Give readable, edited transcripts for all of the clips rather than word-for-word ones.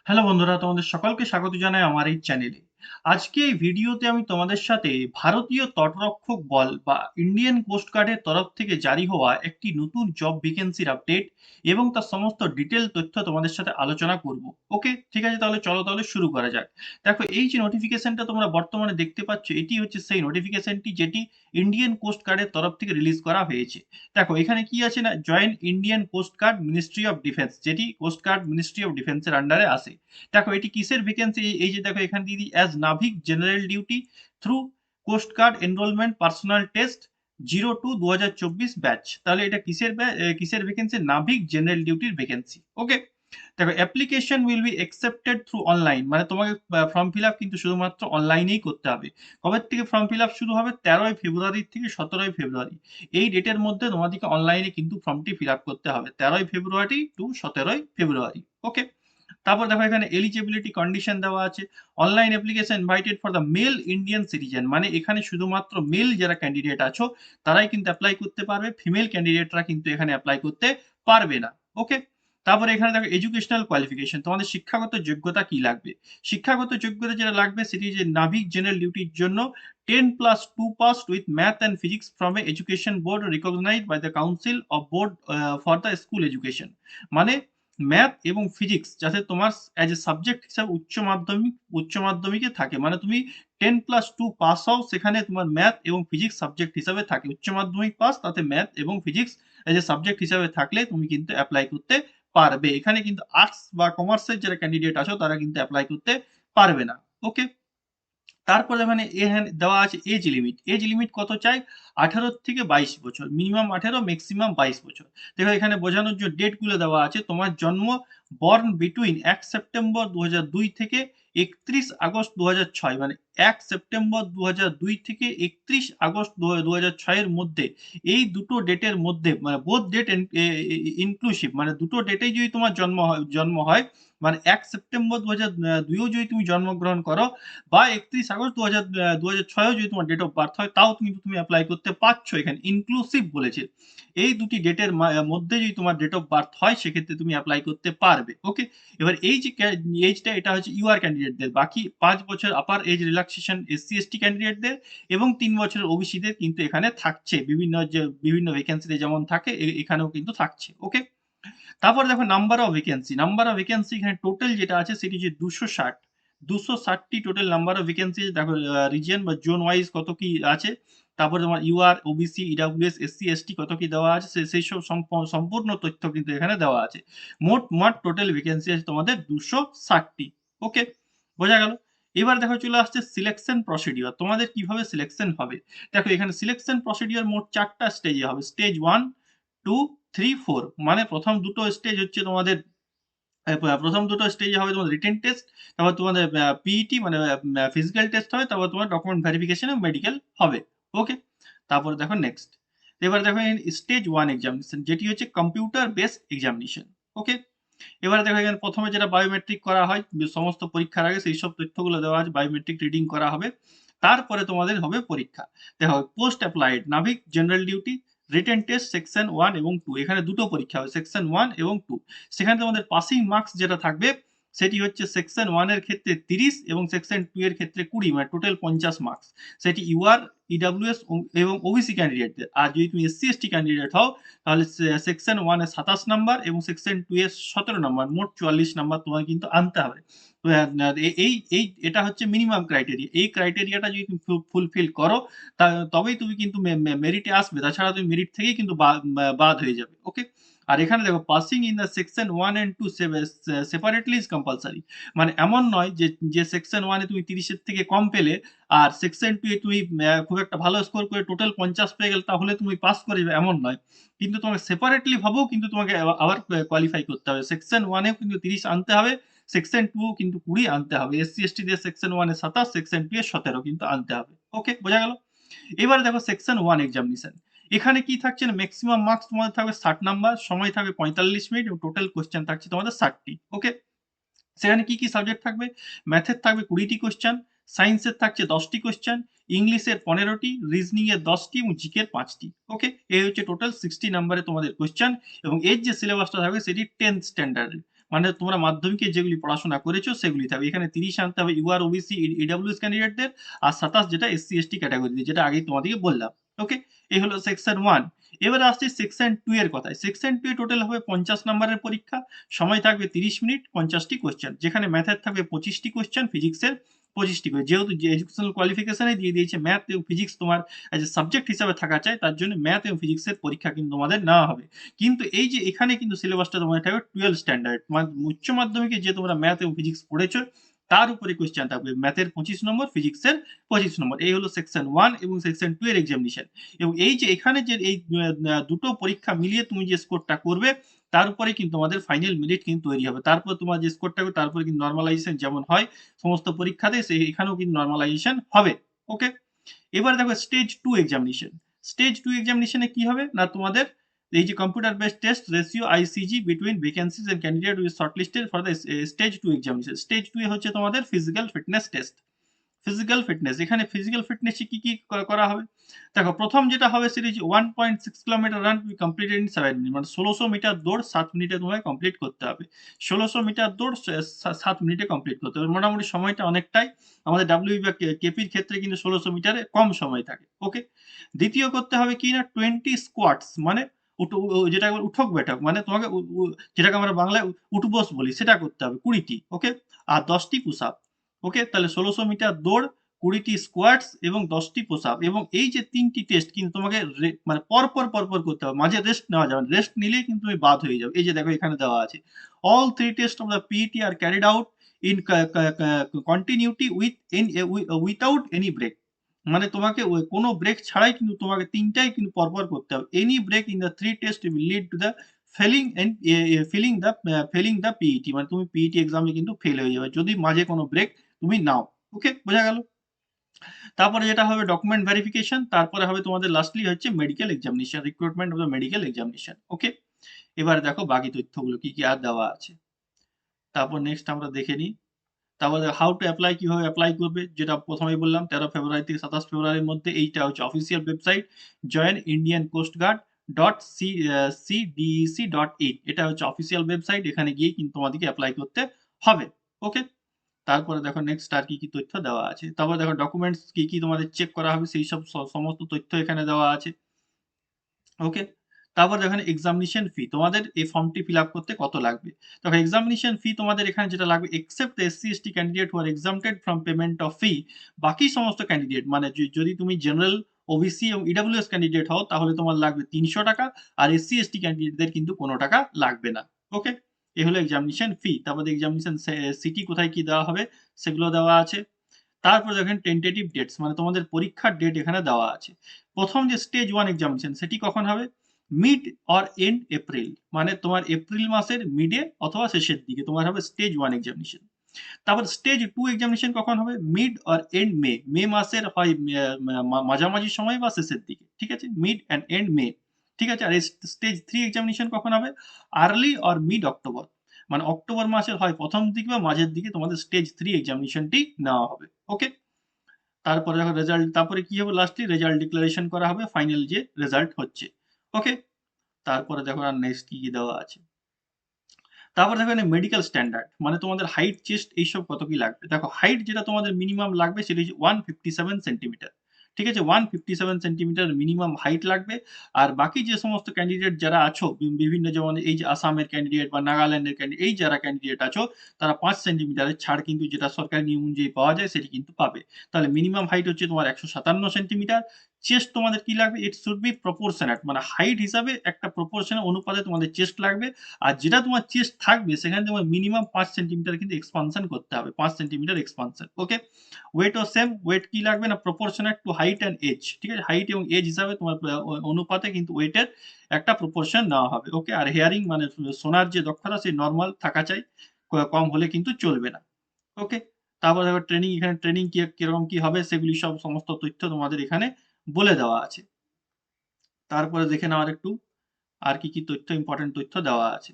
Hello বন্ধুরা, তোমাদের সকলকে স্বাগত জানাই আমার এই চ্যানেলে। আজকে এই ভিডিওতে আমি তোমাদের সাথে ভারতীয় তটরক্ষক বল বা ইন্ডিয়ান কোস্ট গার্ডের তরফ থেকে জারি হওয়া একটি নতুন জব ভ্যাকেন্সির আপডেট এবং তার সমস্ত ডিটেল তথ্য তোমাদের সাথে আলোচনা করব। ওকে, ঠিক আছে, তাহলে চলো তাহলে শুরু করা যাক। দেখো, এই যে নোটিফিকেশনটা তোমরা বর্তমানে দেখতে পাচ্ছ, এটি হচ্ছে সেই নোটিফিকেশনটি যেটি ইন্ডিয়ান কোস্ট গার্ডের তরফ থেকে রিলিজ করা হয়েছে। দেখো, এখানে কি আছে না, join Indian Coast Guard Ministry of Defence, যেটি কোস্ট গার্ড মিনিস্ট্রি অফ ডিফেন্সের আন্ডারে আসে। দেখো, এটি কিসের ভ্যাকেন্সি, এই যে দেখো এখানে দিদি as Navik general duty through coast guard enrolment personnel test 02-2024 batch. তাহলে এটা কিসের ভ্যাকেন্সি? নাভিক জেনারেল ডিউটির ভ্যাকেন্সি। ওকে, দেখো, application will be accepted through online, মানে তোমাকে ফর্ম ফিল আপ কিন্তু শুধুমাত্র অনলাইনেই করতে হবে। কবে থেকে ফর্ম ফিল আপ শুরু হবে? 13ই ফেব্রুয়ারি থেকে 17ই ফেব্রুয়ারি, এই ডেটের মধ্যে তোমাদেরকে অনলাইনে কিন্তু ফর্মটি ফিল আপ করতে হবে, 13ই ফেব্রুয়ারি টু 17ই ফেব্রুয়ারি। ওকে, তারপর দেখো এখানে এলিজিবিলিটি কন্ডিশন দেওয়া আছে। Online application invited for the male Indian citizen, মানে এখানে শুধুমাত্র মেল যারা ক্যান্ডিডেট আছো তারাই কিন্তু অ্যাপ্লাই করতে পারবে, ফিমেল ক্যান্ডিডেটরা কিন্তু এখানে অ্যাপ্লাই করতে পারবে না। ওকে, তারপরে এখানে দেখো এডুকেশনাল কোয়ালিফিকেশন, তোমাদের শিক্ষাগত যোগ্যতা কি লাগবে। শিক্ষাগত যোগ্যতা যেটা লাগবে সেটি যে নাভিক জেনারেল ডিউটির জন্য 10+2 passed with math and physics from a education board recognized by the council of board for the school education, মানে ম্যাথ এবং ফিজিক্স যাতে তোমার অ্যাজ এ সাবজেক্ট হিসাবে উচ্চ মাধ্যমিকে থাকে, মানে তুমি 10+2 পাস হও, সেখানে তোমার ম্যাথ এবং ফিজিক্স সাবজেক্ট হিসাবে থাকে, উচ্চ মাধ্যমিক পাস, তাতে ম্যাথ এবং ফিজিক্স অ্যাজ এ সাবজেক্ট হিসাবে থাকলে তুমি কিন্তু অ্যাপ্লাই করতে পারবে। এখানে কিন্তু আর্টস বা কমার্সের যারা ক্যান্ডিডেট আছো তারা কিন্তু অ্যাপ্লাই করতে পারবে না। ওকে, তারপরে মানে এখানে দেওয়া আছে এজ লিমিট। এজ লিমিট কত চাই? 18 থেকে 22 বছর, মিনিমাম 18, ম্যাক্সিমাম 22 বছর। দেখো, এখানে বোঝানোর জন্য ডেট গুলো দেওয়া আছে। তোমার জন্ম বর্ন বিটুইন 1 সেপ্টেম্বর 2002 থেকে 31 আগস্ট 2006, মানে 1 সেপ্টেম্বর 2002 থেকে 31 আগস্ট 2006 এর মধ্যে, এই দুটো ডেটের মধ্যে, মানে বোথ ডেট ইনক্লুসিভ, মানে দুটো ডেটেই যদি তোমার জন্ম হয়, মানে 1 সেপ্টেম্বর 2002 যদি তুমি জন্মগ্রহণ করো বা 31 আগস্ট 2006 যদি তোমার ডেট অফ বার্থ হয়, তাও কিন্তু তুমি অ্যাপ্লাই করতে পারছো। এখানে ইনক্লুসিভ বলেছে, এই দুটি ডেটের মধ্যে যদি তোমার ডেট অফ বার্থ হয় সেক্ষেত্রে তুমি অ্যাপ্লাই করতে পারবে। ওকে, এবার এই যে এজটা, এটা হচ্ছে ইউআর ক্যান্ডিডেটদের, বাকি 5 বছর upper age relaxation SC ST ক্যান্ডিডেটদের এবং 3 বছরের ওবিসিদের কিন্তু এখানে থাকছে, বিভিন্ন ভ্যাকেন্সিতে যেমন থাকে এখানেও কিন্তু থাকছে। ওকে, তারপর দেখো নাম্বার অফ ভ্যাকেন্সি এখানে টোটাল যেটা আছে সেটি যে 260টি টোটাল নাম্বার অফ ভ্যাকেন্সি। দেখো, রিজিয়ন বা জোন ওয়াইজ কত কি আছে, তারপরে তোমার UR, OBC, EWS, SC ST কত কি দেওয়া আছে, সেই সব সম্পূর্ণ তথ্য কিন্তু এখানে দেওয়া আছে। মোট টোটাল ভ্যাকেন্সি আছে তোমাদের 260টি। ওকে, বোঝা গেল। এবার দেখো চলে আসছে সিলেকশন প্রসিডিওর, তোমাদের কিভাবে সিলেকশন হবে। দেখো, এখানে সিলেকশন প্রসিডিওর মোট 4টা স্টেজে হবে। স্টেজ 1, 2, 3, 4, মানে প্রথম দুটো স্টেজ হচ্ছে তোমাদের, প্রথম দুটো স্টেজে হবে তোমাদের রিটেন টেস্ট, তারপর তোমাদের পিইটি মানে ফিজিক্যাল টেস্ট হবে, তারপর তোমার ডকুমেন্ট ভেরিফিকেশন এবং মেডিকেল হবে। ওকে, তারপরে দেখো নেক্সট, এবার দেখো স্টেজ 1 এক্সামিনেশন, যেটি হচ্ছে কম্পিউটার বেসড এক্সামিনেশন। ওকে, এবারে দেখো এখানে প্রথমে যেটা বায়োমেট্রিক করা হয়, সমস্ত পরীক্ষার আগে সেই সব তথ্যগুলো দেওয়া আছে, বায়োমেট্রিক রিডিং করা হবে, তারপরে তোমাদের হবে পরীক্ষা। দেখো, post applied Navik general duty written test section 1 এবং 2, এখানে দুটো পরীক্ষা হবে, সেকশন 1 এবং 2। সেখানে তোমাদের পাসিং মার্কস যেটা থাকবে সেটি হচ্ছে সেকশন 1 এর ক্ষেত্রে 30 এবং সেকশন 2 এর ক্ষেত্রে 20, মানে টোটাল 50 মার্কস। সেটি ইউআর, ইডাব্লিউএস এবং ওবিসি ক্যান্ডিডেটদের। আর যদি তুমি এসসি এসটি ক্যান্ডিডেট হও তাহলে সেকশন 1 এ 27 নাম্বার এবং সেকশন 2 এ 17 নাম্বার, মোট 44 নাম্বার তোমাকে কিন্তু আনতে হবে। তো এটা হচ্ছে মিনিমাম ক্রাইটেরিয়া। এই ক্রাইটেরিয়াটা যদি তুমি ফুলফিল করো তবেই তুমি কিন্তু মেরিটে আসবে, তাছাড়া তুমি মেরিট থেকেই কিন্তু বাদ হয়ে যাবে। ওকে, আর এখানে দেখো passing in the section 1 and 2 separately is compulsory, মানে এমন নয় যে সেকশন 1 এ তুমি 30 এর থেকে কম পেলে আর সেকশন 2 এ তুমি খুব একটা ভালো স্কোর করে টোটাল 50 পেয়ে গেলে তাহলে তুমি পাস করে যাবে, এমন নয়। কিন্তু তোমাকে সেপারেটলি ভাবেও কিন্তু তোমাকে আবার কোয়ালিফাই করতে হবে। সেকশন 1 এও কিন্তু 30 আনতে হবে, সেকশন 2 ও কিন্তু 20 আনতে হবে। এসসি এসটি দিয়ে সেকশন 1 এ 27, সেকশন 2 এ 17 কিন্তু আনতে হবে। ওকে, বোঝা গেল। এবারে দেখো সেকশন 1 এক্সামিনেশন, এখানে কি থাকছে না, ম্যাক্সিমাম মার্কস তোমাদের থাকবে 60 নাম্বার, সময় থাকবে 45 মিনিট এবং টোটাল কোশ্চেন থাকছে তোমাদের 60টি। ওকে, সেখানে কি কি সাবজেক্ট থাকবে? ম্যাথের থাকবে 20টি কোশ্চেন, সায়েন্সের থাকছে 10টি কোশ্চেন, ইংলিশের 15টি, রিজনিং এর 10টি এবং জিকে এর 5টি। ওকে, এই হচ্ছে টোটাল 60 নাম্বারে তোমাদের কোশ্চেন এবং এর যে সিলেবাসটা থাকবে সেটি 10th স্ট্যান্ডার্ডের, মানে তোমরা মাধ্যমিকে যেগুলি পড়াশোনা করেছো সেগুলি থাকবে। এখানে 30 আনতে হবে ইউআর ওবিসি ইডব্লিউএস ক্যান্ডিডেটদের, আর 27 যেটা এসসি এসটি ক্যাটাগরিতে, যেটা আগেই তোমাদেরকে বললাম। ওকে, এই হলো সেকশন 1। এবারে আসছি সেকশন 2 এর কথায়। সেকশন 2 এ টোটাল হবে 50 নম্বরের পরীক্ষা, সময় থাকবে 30 মিনিট, 50টি কোয়েশ্চেন, যেখানে ম্যাথের থাকবে 25টি কোয়েশ্চেন, ফিজিক্সের 25টি করে। যেহেতু যে এডুকেশনাল কোয়ালিফিকেশনে দিয়ে দিয়েছে ম্যাথ এবং ফিজিক্স তোমার অ্যাজ এ সাবজেক্ট হিসাবে থাকা চাই, তার জন্য ম্যাথ এবং ফিজিক্সের পরীক্ষা কিন্তু তোমাদের নেওয়া হবে। কিন্তু এই যে এখানে কিন্তু সিলেবাসটা তোমাদের থাকবে 12 স্ট্যান্ডার্ড, মানে উচ্চ মাধ্যমিকে যে তোমরা ম্যাথ এবং ফিজিক্স পড়েছো তার উপরে কোয়েশ্চেন থাকবে। ম্যাথের 25 নম্বর, ফিজিক্সের 25 নম্বর। এই হলো সেকশন 1 এবং সেকশন 2 এর এক্সামিনেশন। এবং এই যে এখানে যে এই দুটো পরীক্ষা মিলিয়ে তুমি যে স্কোরটা করবে তার উপরে কিন্তু আমাদের ফাইনাল মেরিট কিন্তু তৈরি হবে। তারপর তোমার যে স্কোরটা হবে তারপরে কিন্তু নরমালাইজেশন যেমন হয় সমস্ত পরীক্ষাতে, এখানেও কিন্তু নরমালাইজেশন হবে। ওকে, এবার দেখো স্টেজ 2 এক্সামিনেশন। স্টেজ 2 এক্সামিনেশনে কি হবে না, তোমাদের এই যে computer based test ratio ICG between vacancies and candidate with shortlisted for the stage 2 examination. Stage 2 এ হচ্ছে তোমাদের physical fitness test. Physical fitness, এখানে ফিজিক্যাল ফিটনেসে কি করা হবে? দেখো প্রথম যেটা হবে সেটা হচ্ছে 1.6 kilometre run to be completed in 7 minute, মানে 1600 মিটার দৌড় 7 মিনিটে তোমায় কমপ্লিট করতে হবে। 1600 মিটার দৌড় 7 মিনিটে কমপ্লিট করতে হবে। মোটামুটি সময়টা অনেকটাই, আমাদের ডাব্লিউবি বা কেপির ক্ষেত্রে কিন্তু 1600 মিটারে কম সময় থাকে। ওকে, দ্বিতীয় করতে হবে কি না 20 স্কোয়াটস, মানে যেটা উঠক বৈঠক, মানে তোমাকে যেটাকে আমরা বাংলায় উঠবোস বলি, সেটা করতে হবে 20টি। ওকে, আর 10টি পুশ আপ। ওকে, তাহলে 1600 মিটার দৌড়, 20টি স্কোয়াটস এবং 10টি পুশ আপ। এবং এই যে 3টি টেস্ট কিন্তু তোমাকে মানে পরপর করতে হবে, মাঝে রেস্ট নেওয়া যাবে না। রেস্ট নিলেই কিন্তু তুমি বাদ হয়ে যাবে। এই যে দেখো এখানে দেওয়া আছে, all three tests of the PET are carried out in continuity without any break। মানে তোমাকে কোনো ব্রেক ছাড়াই কিন্তু তোমাকে 3টাই কিন্তু পরপর করতে হবে। Any break in the 3 test will lead to the failing the PET, মানে তুমি PET এক্সামে কিন্তু ফেল হয়ে যাবে যদি মাঝে কোনো ব্রেক তুমি নাও। ওকে, বোঝা গেল? তারপরে যেটা হবে ডকুমেন্ট ভেরিফিকেশন, তারপরে হবে তোমাদের লাস্টলি হচ্ছে medical examination, recruitment of the medical examination. Okay, এবার দেখো বাকি তথ্যগুলো কি আর দেওয়া আছে। তারপর নেক্সট আমরা দেখে নিই। তারপরে হাউ টু অ্যাপ্লাই, কিভাবে অ্যাপ্লাই করবে, যেটা প্রথমেই বললাম 13 ফেব্রুয়ারি থেকে 27 ফেব্রুয়ারির মধ্যে। এইটা হচ্ছে official website join Indian Coast Guard cdec.in। এটা হচ্ছে অফিসিয়াল ওয়েবসাইট, এখানে গিয়ে কিন্তু তোমাদেরকে অ্যাপ্লাই করতে হবে। ওকে, তারপরে দেখো নেক্সট আর কি তথ্য দেওয়া আছে। তারপর দেখো ডকুমেন্টস কি তোমাদের চেক করা হবে, সেই সব সমস্ত তথ্য এখানে দেওয়া আছে। ওকে, তারপর দেখেন এক্সামিনেশন ফি, তোমাদের এই ফর্মটি ফিল আপ করতে কত লাগবে। দেখো এক্সামিনেশন ফি তোমাদের এখানে যেটা লাগবে, except the SC ST candidate who are exempted from payment of fee, বাকি সমস্ত ক্যান্ডিডেট মানে যদি তুমি জেনারেল ওবিসি এবং ইডব্লিউএস ক্যান্ডিডেট হও তাহলে তোমার লাগবে 300 টাকা, আর এসসি এসটি ক্যান্ডিডেটদের কিন্তু কোনো টাকা লাগবে না। ওকে, এ হলো এক্সামিনেশন ফি। তারপর এক্সামিনেশন সিটি কোথায় কি দেওয়া হবে সেগুলো দেওয়া আছে। তারপর দেখেন টেন্টেটিভ ডেটস, মানে তোমাদের পরীক্ষার ডেট এখানে দেওয়া আছে। প্রথম যে স্টেজ 1 এক্সামিনেশন সেটি কখন হবে, মিড অর এন্ড এপ্রিল, মানে তোমার এপ্রিল মাসের মিডে অথবা শেষের দিকে তোমার হবে স্টেজ 1 এক্সামিনেশন। তারপর স্টেজ 2 এক্সামিনেশন কখন হবে, মিড অর এন্ড মে, মে মাসের হয় মাঝামাঝি সময় বা শেষের দিকে, ঠিক আছে, মিড অ্যান্ড এন্ড মে, ঠিক আছে। আর স্টেজ 3 এক্সামিনেশন কখন হবে, আর্লি অর মিড অক্টোবর, মানে অক্টোবর মাসের হয় প্রথম দিকে বা মাঝের দিকে তোমাদের স্টেজ 3 এক্সামিনেশনটি নেওয়া হবে। ওকে, তারপরে দেখো রেজাল্ট, তারপরে কি হবে লাস্টলি রেজাল্ট ডিক্লারেশন করা হবে, ফাইনাল যে রেজাল্ট হচ্ছে। ওকে, তারপরে দেখো আর নেক্সট কি দেওয়া আছে। তারপর দেখো এখানে মেডিকেল স্ট্যান্ডার্ড, মানে তোমাদের হাইট চেস্ট এইসব কত কি লাগবে। দেখো হাইট যেটা তোমাদের মিনিমাম লাগবে সেটা হচ্ছে 157 সেন্টিমিটার, ঠিক আছে, 157 সেন্টিমিটার মিনিমাম হাইট লাগবে। আর বাকি যে সমস্ত ক্যান্ডিডেট যারা আছো বিভিন্ন, যেমন এই যে আসামের ক্যান্ডিডেট বা নাগাল্যান্ডের ক্যান্ডিডেট, এই যারা ক্যান্ডিডেট আছো তারা 5 সেন্টিমিটারের ছাড় কিন্তু যেটা সরকারি নিয়ম অনুযায়ী পাওয়া যায় সেটি কিন্তু পাবে। তাহলে মিনিমাম হাইট হচ্ছে তোমার 157 সেন্টিমিটার। চেস্ট তোমাদের কি লাগবে, ইট শুড বি প্রপোর্শনেট, মানে হাইট হিসাবে একটা প্রপোর্শনাল অনুপাতে তোমাদের চেস্ট লাগবে। আর যেটা তোমার চেস্ট থাকবে সেখানে তোমার মিনিমাম 5 সেন্টিমিটার কিন্তু এক্সপানশন করতে হবে, 5 সেন্টিমিটার এক্সপানশন। ওকে, ওয়েটও সেম, ওয়েট কি লাগবে না proportionate to height and age, ঠিক আছে, হাইট এবং এজ হিসাবে তোমার অনুপাতে কিন্তু ওয়েটের একটা প্রপোর্শন নেওয়া হবে। ওকে, আর হেয়ারিং মানে শোনার যে দক্ষতা সেই নর্মাল থাকা চাই, কম হলে কিন্তু চলবে না। ওকে, তারপর দেখো ট্রেনিং, এখানে ট্রেনিং কিরকম কি হবে সেগুলি সব সমস্ত তথ্য তোমাদের এখানে বলে দেওয়া আছে। তারপরে দেখে নাও একটু আর কি তথ্য, ইম্পর্টেন্ট তথ্য দেওয়া আছে।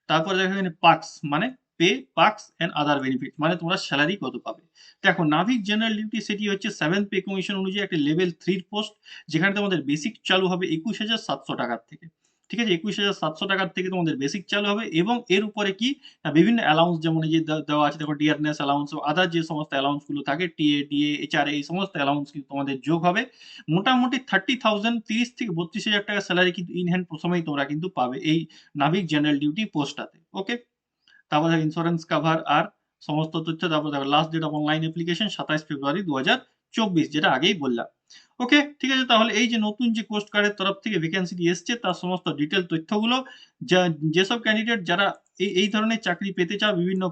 তারপরে দেখো এখানে পার্কস, মানে pay, perks and other benefit, মানে তোমরা স্যালারি কত পাবে। দেখো নাভিক জেনারেল ডিউটি সেটি হচ্ছে 7th পে কমিশন অনুযায়ী একটা লেভেল 3 পোস্ট, যেখানে তোমাদের বেসিক চালু হবে 21,700 টাকার থেকে। ঠিক আছে? 21,700 টাকার থেকে তোমাদের বেসিক চালু হবে এবং এর উপরে কি বিভিন্ন অ্যালাউন্স যেমন এই যে দেওয়া আছে দেখো ডিয়ারনেস অ্যালাউন্স ও আদার যে সমস্ত অ্যালাউন্স গুলো থাকে টিএ, ডিএ, এইচআরএ এই সমস্ত অ্যালাউন্স কিন্তু তোমাদের যোগ হবে। মোটামুটি 30,000 30 থেকে 32,000 টাকা স্যালারি কিন্তু ইন হ্যান্ড প্রথমেই তোমরা কিন্তু পাবে এই নাবিক জেনারেল ডিউটি পোস্টটাতে। ওকে? তারপর দেখো ইন্স্যুরেন্স কভার আর সমস্ত তথ্য, তারপর দেখো last date of online application 27 February 2024 যেটা আগেই বললাম। ওকে, ঠিক আছে, তাহলে এই যে নতুন যে কোস্ট গার্ডের তরফ থেকে ভ্যাকেন্সিটি এসছে তার সমস্ত ডিটেইল তথ্যগুলো যেসব ক্যান্ডিডেট যারা এই ধরনের চাকরি পেতে চাও, বিভিন্ন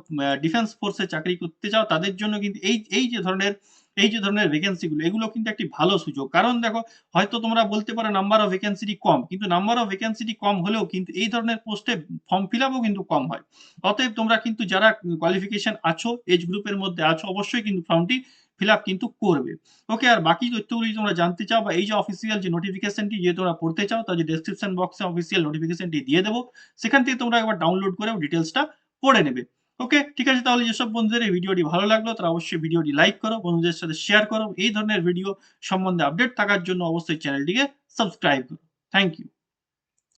ডিফেন্স ফোর্সে চাকরি করতে চাও তাদের জন্য কিন্তু এই যে ধরনের ভ্যাকেন্সি গুলো এগুলো কিন্তু একটি ভালো সুযোগ। কারণ দেখো হয়তো তোমরা বলতে পারো নাম্বার অফ ভ্যাকেন্সিটি কম, কিন্তু নাম্বার অফ ভ্যাকেন্সিটি কম হলেও কিন্তু এই ধরনের পোস্টে ফর্ম ফিল আপও কিন্তু কম হয়। অতএব তোমরা কিন্তু যারা কোয়ালিফিকেশন আছো, এজ গ্রুপের মধ্যে আছো, অবশ্যই কিন্তু ফর্মটি ফিল আপ কিন্তু করবে। ওকে, আর বাকি তথ্যগুলি তোমরা জানতে চাও বা এই যে অফিসিয়াল যে নোটিফিকেশনটি যে তোমরা পড়তে চাও তার যে ডেসক্রিপশন বক্সে অফিসিয়াল নোটিফিকেশনটি দিয়ে দেবো, সেখান থেকে তোমরা একবার ডাউনলোড করেও ডিটেলসটা পড়ে নেবে। ওকে, ঠিক আছে, তাহলে যেসব বন্ধুদের এই ভিডিওটি ভালো লাগলো তারা অবশ্যই ভিডিওটি লাইক করো, বন্ধুদের সাথে শেয়ার করো। এই ধরনের ভিডিও সম্বন্ধে আপডেট থাকার জন্য অবশ্যই চ্যানেলটিকে সাবস্ক্রাইব করো। Thank you.